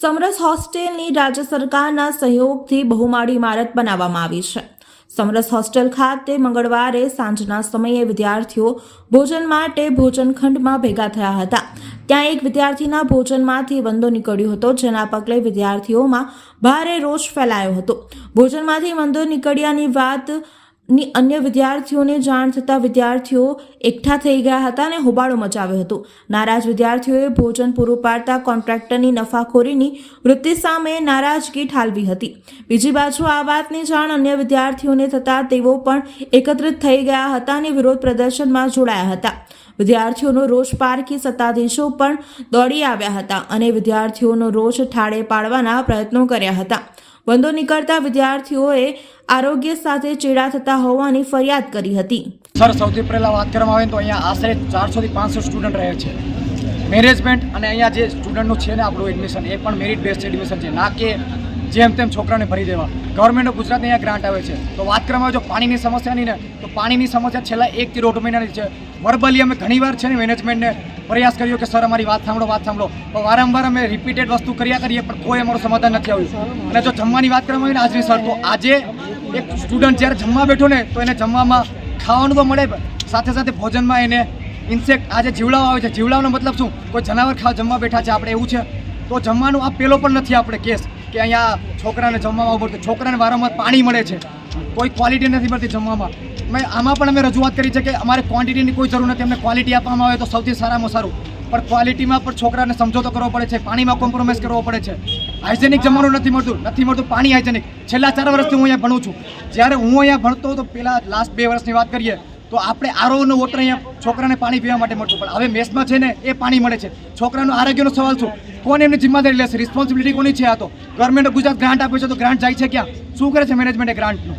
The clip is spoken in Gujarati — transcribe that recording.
સમરસ હોસ્ટેલની રાજ્ય સરકારના સહયોગથી બહુમાળી ઇમારત બનાવવામાં આવી છે। સમરસ હોસ્ટેલ ખાતે મંગળવારે સાંજના સમયે વિદ્યાર્થીઓ ભોજન માટે ભોજનખંડમાં ભેગા થયા હતા। ત્યાં એક વિદ્યાર્થીના ભોજનમાંથી વંદો નીકળ્યો હતો, જેના પગલે વિદ્યાર્થીઓમાં ભારે રોષ ફેલાયો હતો। ભોજનમાંથી વંદો નીકળ્યાની વાતની અન્ય વિદ્યાર્થીઓને જાણ થતાં વિદ્યાર્થીઓ એકઠા થઈ ગયા હતા અને હોબાળો મચાવ્યો હતો। નારાજ વિદ્યાર્થીઓએ ભોજન પૂરું પાડતા કોન્ટ્રાક્ટરની નફાખોરીની વૃત્તિ સામે નારાજગી ઠાલવી હતી। બીજી બાજુ આ વાતની જાણ અન્ય વિદ્યાર્થીઓને થતાં તેઓ પણ એકત્રિત થઈ ગયા હતા અને વિરોધ પ્રદર્શનમાં જોડાયા હતા। વિદ્યાર્થીઓનો રોષ પારખી સત્તાધીશો પણ દોડી આવ્યા હતા અને વિદ્યાર્થીઓનો રોષ ઠાળે પાડવાના પ્રયત્નો કર્યા હતા। બંધો નીકળતા વિદ્યાર્થીઓએ આરોગ્ય સાથે ચેડા થતા હોવાની ફરિયાદ કરી હતી। સર, સૌથી પહેલાં વાત કરવામાં આવે તો અહીંયા આશરે 400 થી 500 સ્ટુડન્ટ રહે છે। મેનેજમેન્ટ અને અહીંયા જે સ્ટુડન્ટનું છે ને આપણું એડમિશન, એ પણ મેરિટ બેઝડ એડમિશન છે, ના કે જેમ તેમ છોકરાને ભરી દેવા। ગવર્મેન્ટ ઓફ ગુજરાતને અહીંયા ગ્રાન્ટ આવે છે। તો વાત કરવામાં આવે જો પાણીની સમસ્યાની ને, તો પાણીની સમસ્યા છેલ્લા 1 થી 1.5 મહિનાની છે। વર્બલી અમે ઘણીવાર છે ને મેનેજમેન્ટને પ્રયાસ કર્યો કે સર અમારી વાત સાંભળો, પણ વારંવાર અમે રિપીટેડ વસ્તુ કર્યા કરીએ પણ કોઈ અમારું સમાધાન નથી આવ્યું। અને જો જમવાની વાત કરવામાં આવે ને આજની સર, તો આજે એક સ્ટુડન્ટ જ્યારે જમવા બેઠો ને તો એને જમવામાં ખાવાનું તો મળે, સાથે સાથે ભોજનમાં એને ઇન્સેક્ટ આજે જીવડાઓ આવે છે। જીવડાઓનો મતલબ શું? કોઈ જનાવર જમવા બેઠા છે આપણે, એવું છે? તો જમવાનું આ પેલો પણ નથી આપણે કેસ કે અહીંયા છોકરાને જમવામાં પડતું, છોકરાને વારંવાર પાણી મળે છે, કોઈ ક્વોલિટી નથી મળતી જમવામાં। આમાં પણ અમે રજૂઆત કરી છે કે અમારે ક્વોન્ટિટીની કોઈ જરૂર નથી, અમને ક્વોલિટી આપવામાં આવે તો સૌથી સારામાં સારું, પણ ક્વોલિટીમાં પણ છોકરાને સમજોતો કરવો પડે છે, પાણીમાં કોમ્પ્રોમાઇઝ કરવો પડે છે। હાઇજેનિક જમવાનું નથી મળતું પાણી હાઇજેનિક। છેલ્લા 4 વર્ષથી હું અહીંયા ભણું છું। જ્યારે હું અહીંયા ભણતો તો પહેલાં લાસ્ટ 2 વર્ષની વાત કરીએ તો આપણે આરઓનો વોટર અહીંયા છોકરાને પાણી પીવા માટે મળતું, પણ હવે મેસમાં છે ને એ પાણી મળે છે। છોકરાનું આરોગ્યનો સવાલ શું? કોણ એમની જિમ્મેદારી લેશે? રિસ્પોન્સિબિલિટી કોની છે? આ તો ગવર્મેન્ટ ઓફ ગુજરાત ગ્રાન્ટ આપે છે, તો ગ્રાન્ટ જાય છે ક્યાં? શું કરે છે મેનેજમેન્ટ એ ગ્રાન્ટનું?